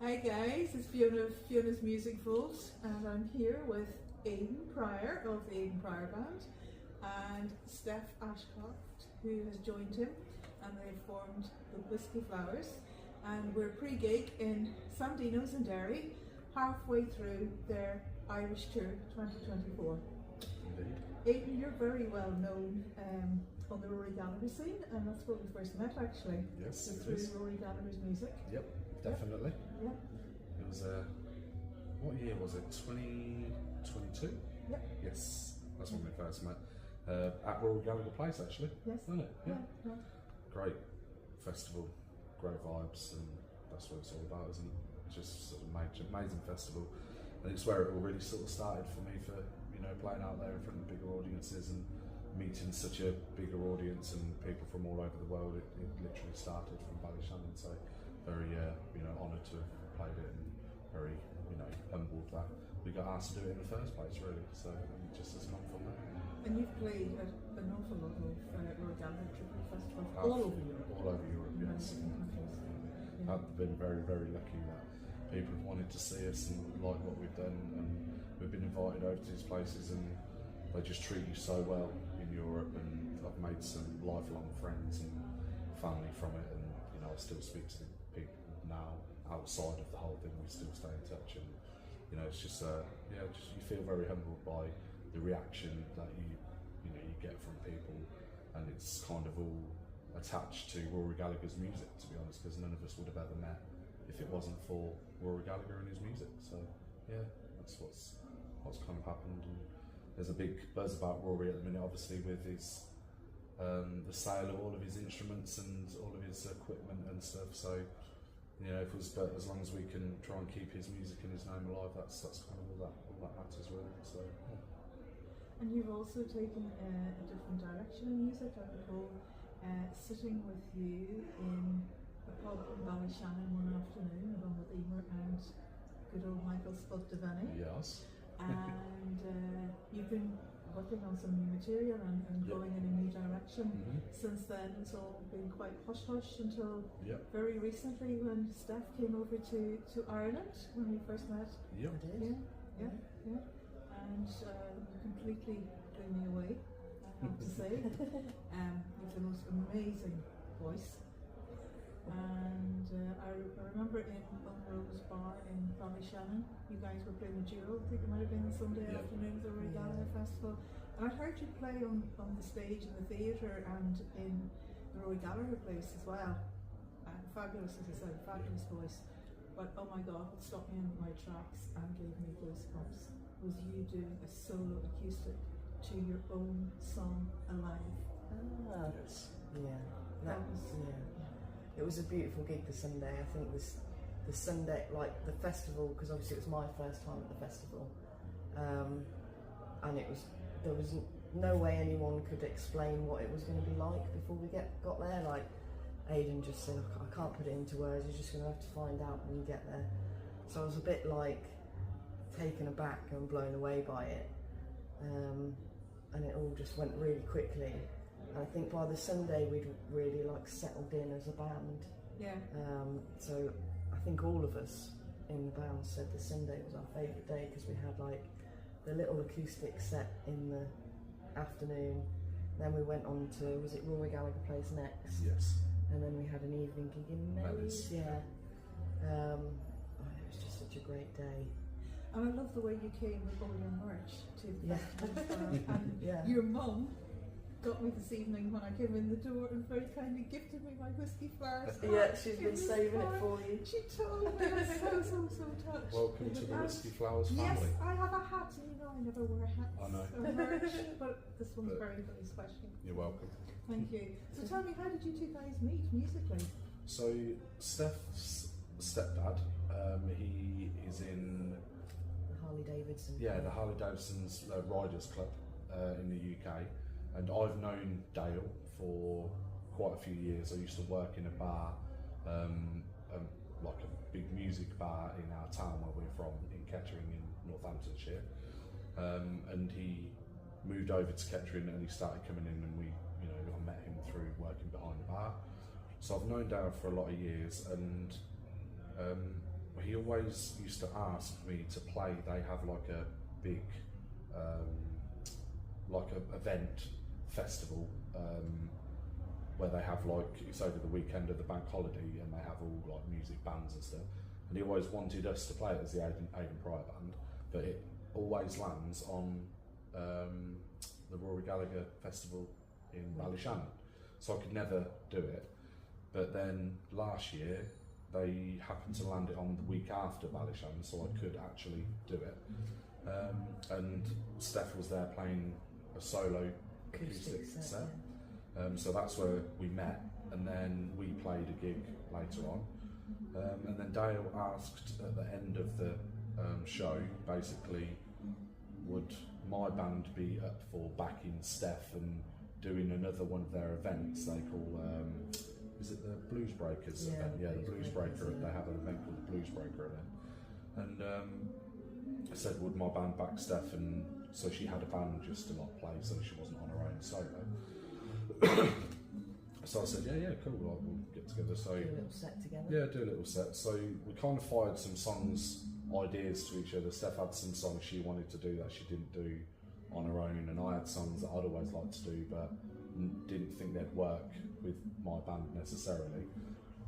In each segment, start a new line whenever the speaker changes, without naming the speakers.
Hi guys, it's Fiona of Fiona's Music Vault, and I'm here with Aidan Pryor of the Aidan Pryor Band and Steph Ashcroft, who has joined him, and they've formed the Whisky Flowers, and we're pre-gig in Sandino's in Derry, halfway through their Irish tour 2024.
Indeed.
Aidan, you're very well known on the Rory Gallagher scene, and that's where we first met actually.
Yes, it
through
is.
Rory Gallagher's music.
Yep, definitely.
Yep.
It was, what year was it? 2022?
Yep.
Yes, that's when we first met. At Rory Gallagher Place, actually.
Yes.
Wasn't it?
Yeah.
Great festival, great vibes, and that's what it's all about, isn't it? Just sort of amazing festival. And it's where it all really sort of started for me for, playing out there in front of bigger audiences and meeting such a bigger audience and people from all over the world. It literally started from Ballyshannon, so very, honoured to have played it and very, humbled that we got asked to do it in the first place, really. So just as gone from there.
And you've played at an awful lot of Rory Gallagher tribute festivals all over Europe.
All over Europe, yes.
Yeah.
I've been very, very lucky that people have wanted to see us and like what we've done, and we've been invited over to these places and they just treat you so well in Europe, and I've made some lifelong friends and family from it, and I still speak to people now outside of the whole thing. We still stay in touch, and it's just just you feel very humbled by the reaction that you get from people, and it's kind of all attached to Rory Gallagher's music, to be honest, because none of us would have ever met if it wasn't for Rory Gallagher and his music. So yeah, that's what's kind of happened. And there's a big buzz about Rory at the minute, obviously, with his the sale of all of his instruments and all of his equipment and stuff. So but as long as we can try and keep his music and his name alive, that's kind of all that matters, really. So. Yeah.
And you've also taken a different direction in music. I recall sitting with you in a pub in Ballyshannon one afternoon, along with Emer and good old Michael Spud Devaney.
Yes.
And you've been working on some new material and going in a new direction. Since then, it's all been quite hush-hush until very recently when Steph came over to Ireland when we first met.
Yep.
I did. Yeah. And completely blew me away, I have to say. You've the most amazing voice. And I remember in Rose Bar in Ballyshannon, you guys were playing a duo. I think it might have been Sunday afternoon at the Rory Gallagher Festival. And I'd heard you play on the stage in the theatre and in the Rory Gallagher place as well. Fabulous, as I said, fabulous voice. But oh my God, what stopped me in my tracks and gave me goosebumps was you doing a solo acoustic to your own song Alive.
Yes.
Yeah. It was a beautiful gig the Sunday. I think the Sunday, like the festival, because obviously it was my first time at the festival, and there was no way anyone could explain what it was going to be like before we got there. Like Aidan just said, I can't put it into words. You're just going to have to find out when you get there. So I was a bit like taken aback and blown away by it, and it all just went really quickly. I think by the Sunday we'd really settled in as a band.
Yeah.
So I think all of us in the band said the Sunday was our favourite day because we had the little acoustic set in the afternoon. Then we went on to, was it Rory Gallagher Place next?
Yes.
And then we had an evening gig in Mellies. Yeah. It was just such a great day.
And I love the way you came with all your merch to the festival. And your mum got me this evening when I came in the door and very kindly gifted me my Whisky Flowers.
Yeah, she's been saving it for you.
She told me. I was so touched.
Welcome to the Whisky Flowers family.
Yes, I have a hat, and I never wear hats.
I know.
Or merch, but this one's very, very special.
You're welcome.
Thank you. So tell me, how did you two guys meet musically?
So Steph's stepdad, he is in
Harley Davidson.
Yeah, the Harley Davidson's Riders Club in the UK. And I've known Dale for quite a few years. I used to work in a bar, like a big music bar in our town where we're from, in Kettering in Northamptonshire. And he moved over to Kettering and he started coming in, and I met him through working behind the bar. So I've known Dale for a lot of years, and he always used to ask me to play. They have like a big, event festival where they have it's over the weekend of the bank holiday, and they have all like music bands and stuff. And he always wanted us to play it as the Aidan Pryor band, but it always lands on the Rory Gallagher Festival in Ballyshannon, so I could never do it. But then last year they happened to land it on the week after Ballyshannon, so I could actually do it. And Steph was there playing a solo acoustic set. So that's where we met, and then we played a gig later on. And then Dale asked at the end of the show, basically, would my band be up for backing Steph and doing another one of their events they call, is it the Blues Breakers event? Yeah, the Blues Breaker, they have an event called the Blues Breaker event. And I said, would my band back Steph? And so she had a band just to like play, so she wasn't on her own solo. So I said, yeah, cool, like, we'll get together. So
do a little set together.
Yeah, do a little set. So we kind of fired some songs, ideas to each other. Steph had some songs she wanted to do that she didn't do on her own, and I had songs that I'd always liked to do but didn't think they'd work with my band necessarily.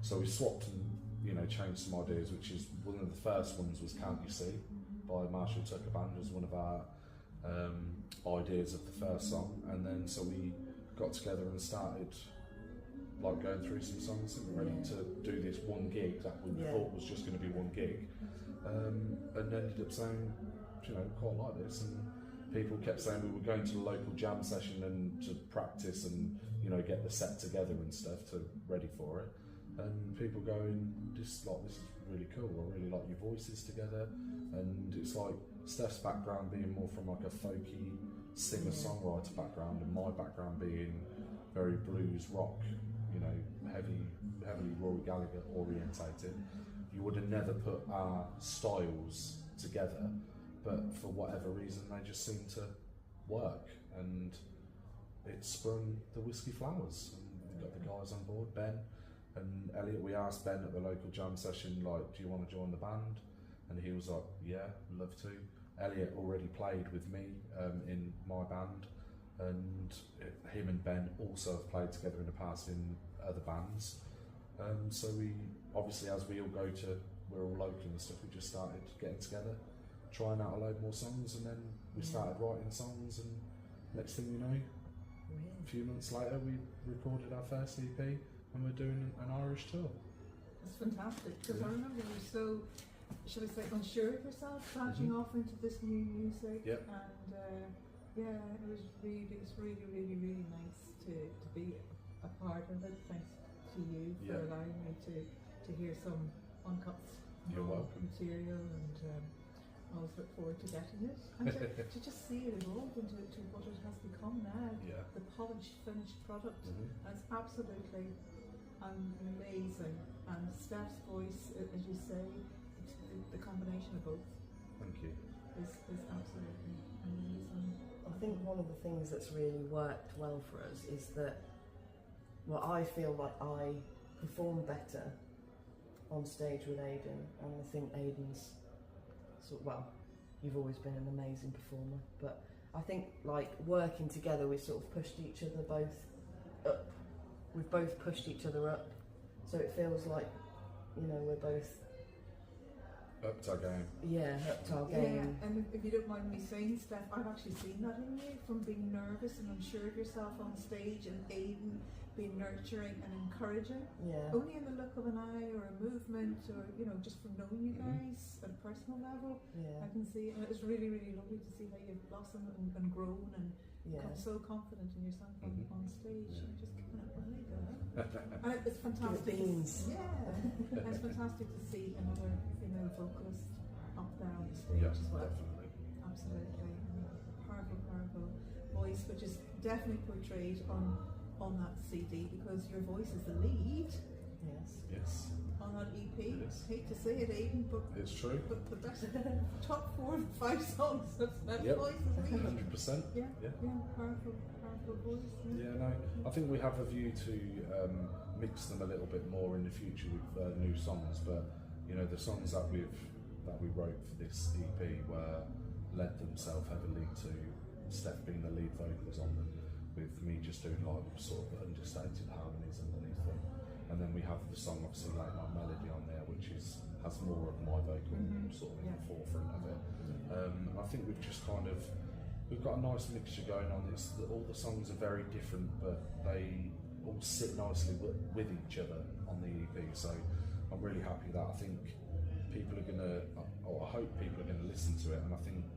So we swapped and changed some ideas, which is one of the first ones was Can't You See by Marshall Tucker Band, was one of our ideas of the first song. And then so we got together and started like going through some songs and ready to do this one gig that we thought was just going to be one gig, and ended up saying, quite like this. And people kept saying we were going to the local jam session and to practice and get the set together and stuff to ready for it. And people going, this is really cool. I really like your voices together. And it's like Steph's background being more from like a folky singer-songwriter background, and my background being very blues rock. Heavily Rory Gallagher orientated. You would have never put our styles together, but for whatever reason they just seem to work, and it sprung the Whisky Flowers. And we got the guys on board, Ben and Elliot. We asked Ben at the local jam session, like, do you want to join the band? And he was like, yeah, love to. Elliot already played with me in my band, and him and Ben also have played together in the past in other bands. So we, obviously, as we all we're all local and stuff, we just started getting together, trying out a load more songs, and then we started writing songs, and next thing you know, a few months later we recorded our first EP, and we're doing an Irish tour.
It's fantastic, because I remember you were so, should I say, unsure of yourself, branching off into this new music.
Yep.
And it's really, really, really nice to be a part of it. Thanks to you for allowing me to hear some uncut material, and I always look forward to getting it and to just see it evolve into what it has become now. The polished, finished product. And it's absolutely amazing. And Steph's voice, as you say, it's the combination of both.
Thank you.
Is absolutely amazing.
I think one of the things that's really worked well for us is that, well, I feel like I perform better on stage with Aidan, and I think Aidan's you've always been an amazing performer, but I think like working together we've sort of pushed each other both up. We've both pushed each other up, so it feels like we're both
upped our game.
Yeah, upped our game.
Yeah, and if you don't mind me saying, Steph, I've actually seen that in you, from being nervous and unsure of yourself on stage, and Aidan being nurturing and encouraging.
Yeah.
Only in the look of an eye or a movement, or just from knowing you guys at a personal level, I can see, and it's really, really lovely to see how you've blossomed and grown and become so confident in yourself on stage. You just can't believe it. And it's fantastic. It's fantastic to see another female vocalist up there on the stage as well.
Definitely.
Absolutely. Powerful voice, which is definitely portrayed on that CD, because your voice is the lead.
Yes.
On that EP.
Yes.
Hate to say it, Aidan, but
it's true.
But the best top 4 or 5 songs, that's voice is lead.
100%.
Yeah. Powerful voice.
Yeah, no, I think we have a view to mix them a little bit more in the future with new songs, but you know, the songs that we wrote for this EP were lent themselves heavily to Steph being the lead vocals on them, with me just doing like sort of understated harmonies underneath them. And then we have the song obviously Late Night Melody on there, which has more of my vocal sort of in the forefront of it. And I think we've got a nice mixture going on. All the songs are very different, but they all sit nicely with each other on the EP. So I'm really happy that I think people are gonna, or I hope people are gonna listen to it, and I think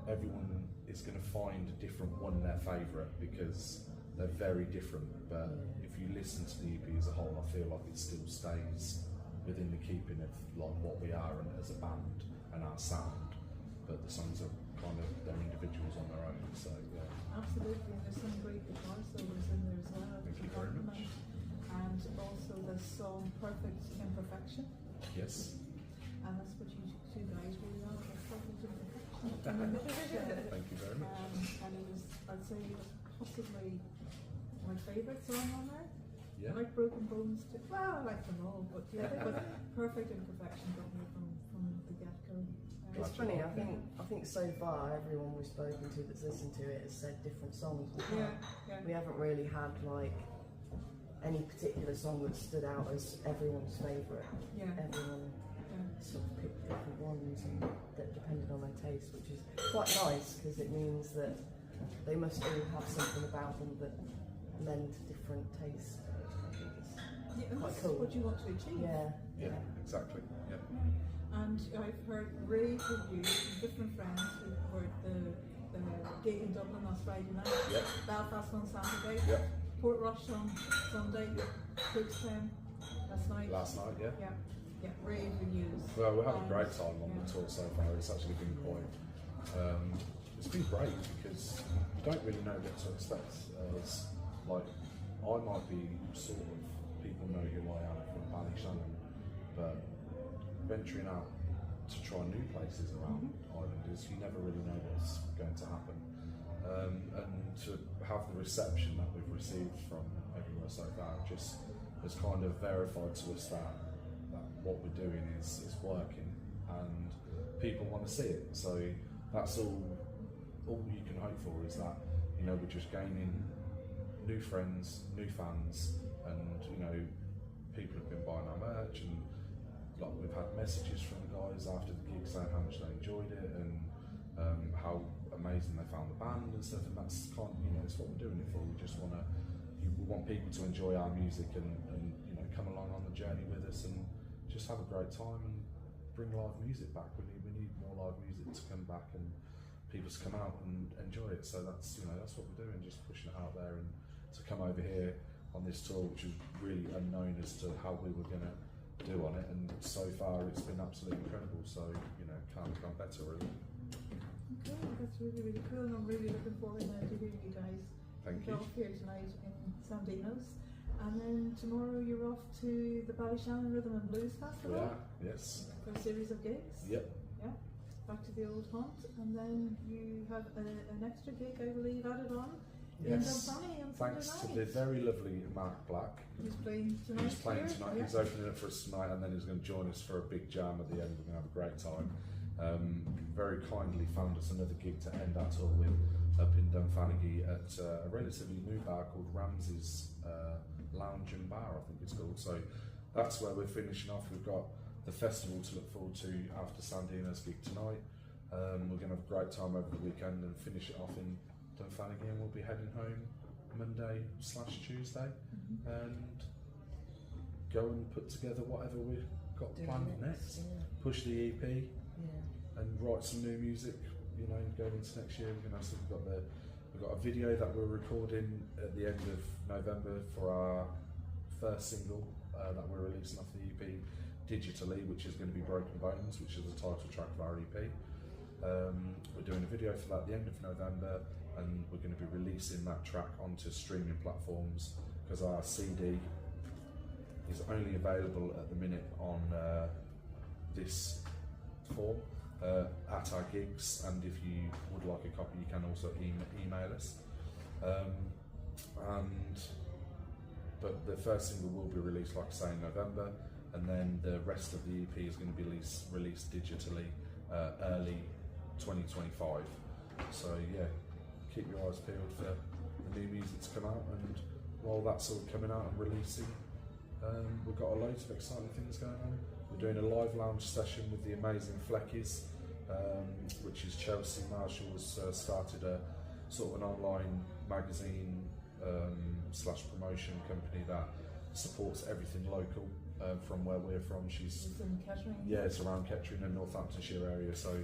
everyone is going to find a different one their favourite, because they're very different. But if you listen to the EP as a whole, I feel like it still stays within the keeping of like what we are and as a band and our sound. But the songs are kind of, they're individuals on their own. So yeah.
Absolutely, and there's some great guitar solos in there as well.
Thank you very much.
And also the song Perfect Imperfection.
Yes.
And that's what you two guys really are, perfect imperfection.
Thank you very much.
And it was, I'd say it was possibly my favourite song on there.
Yeah.
I like Broken Bones too. Well, I like them all, but yeah, but Perfect Imperfection got me from the get-go.
It's funny, I think so far everyone we've spoken to that's listened to it has said different songs. We haven't really had like any particular song that stood out as everyone's favourite.
Yeah.
Everyone sort of picked different ones and that depended on their taste, which is quite nice because it means that they must all have something about them that lend to different tastes.
Yeah, and
quite
that's
cool.
what you want to achieve.
Yeah, exactly. Yeah.
And I've heard rave reviews from different friends who were the gig in Dublin last Friday night, Belfast on Saturday, Port Rush on Sunday, Cookstown last night. Yeah, rave reviews.
Well, we're having a great time on the tour so far. It's actually been quite, it's been great because you don't really know what to expect. Like, I might be sort of, people know who I am from Ballyshannon, but venturing out to try new places around Ireland is, you never really know what's going to happen. And to have the reception that we've received from everywhere so far just has kind of verified to us that what we're doing is working and people want to see it. So that's all you can hope for, is that, you know, we're just gaining new friends, new fans, and, you know, people have been buying our merch, and like we've had messages from the guys after the gig saying how much they enjoyed it and how amazing they found the band and stuff, and that's kind of, you know, it's what we're doing it for. We just want people to enjoy our music and you know, come along on the journey with us and just have a great time and bring live music back. We need more live music to come back and people to come out and enjoy it. So that's, you know, that's what we're doing, just pushing it out there, and to come over here on this tour, which was really unknown as to how we were going to do on it, and so far it's been absolutely incredible. So, you know, can't come better really.
Okay, that's really, really cool, and I'm really looking forward now to hear you guys
Thank you.
off here tonight in Sandino's. And then tomorrow you're off to the Ballyshannon Rhythm and Blues Festival.
Yeah, yes.
For a series of gigs.
Yep.
Yeah. Back to the old haunt, and then you have an extra gig, I believe, added on. In Dunfanny on
Thanks
Sunday
to the
night.
very lovely Mark Black.
He's playing tonight.
He's playing
here.
tonight.
Yeah.
He's opening it for us tonight, and then he's going to join us for a big jam at the end. We're going to have a great time. Very kindly found us another gig to end our tour with up in Dunfanny at a relatively new bar called Ramsey's Lounge and Bar, I think it's called. So that's where we're finishing off. We've got the festival to look forward to after Sandino's gig tonight. We're going to have a great time over the weekend and finish it off in Dunfanny, and we'll be heading home Monday/Tuesday and go and put together whatever we've got planned next. Push the EP and write some new music, you know, going into next year. You know, so we've got a video that we're recording at the end of November for our first single that we're releasing off the EP digitally, which is going to be Broken Bones, which is the title track of our EP. We're doing a video for that at the end of November, and we're going to be releasing that track onto streaming platforms, because our CD is only available at the minute on this form at our gigs, and if you would like a copy, you can also email us. But the first single will be released, like I say, in November, and then the rest of the EP is going to be released digitally early 2025. So yeah, keep your eyes peeled for the new music to come out, and while that's all coming out and releasing, we've got a loads of exciting things going on. We're doing a live lounge session with the amazing Fleckies, which is Chelsea Marshall has started a sort of an online magazine slash promotion company that supports everything local from where we're from. She's
It's in Kettering.
yeah, it's around Kettering and Northamptonshire area, so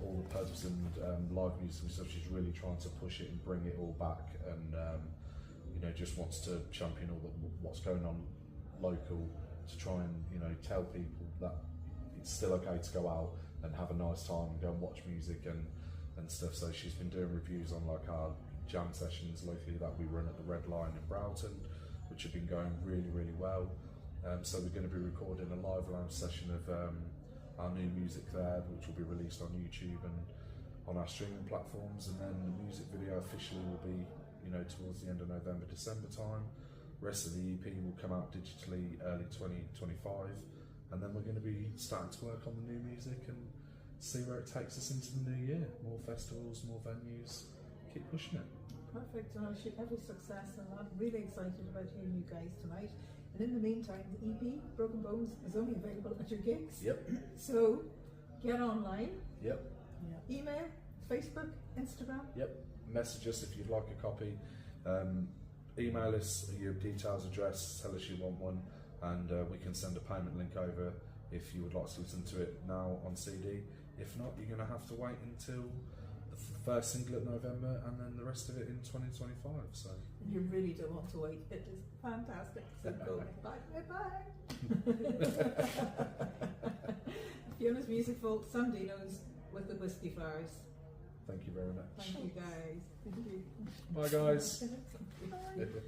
all the pubs and live music and stuff, she's really trying to push it and bring it all back, and you know, just wants to champion all what's going on local, to try and, you know, tell people that it's still okay to go out and have a nice time and go and watch music and stuff. So she's been doing reviews on like our jam sessions locally that we run at the Red Lion in Broughton, which have been going really, really well. So we're going to be recording a live lounge session of our new music there, which will be released on YouTube and on our streaming platforms, and then the music video officially will be, you know, towards the end of November, December time. Rest of the EP will come out digitally early 2025, and then we're going to be starting to work on the new music and see where it takes us into the new year. More festivals, more venues, keep pushing it.
Perfect, and I wish you every success, and I'm really excited about hearing you guys tonight. And in the meantime, the EP, Broken Bones, is only available at your gigs.
Yep.
So get online.
Yep.
Email, Facebook, Instagram.
Yep. Message us if you'd like a copy. Email us your details, address, tell us you want one, and we can send a payment link over if you would like to listen to it now on CD. If not, you're going to have to wait until the first single at November, and then the rest of it in 2025. So
You really don't want to wait. It is fantastic. So go bye. Fiona's Music Vault, Sandino's with the Whisky Flowers.
thank you very much.
Thank you guys. Thank you.
Bye guys.
Bye.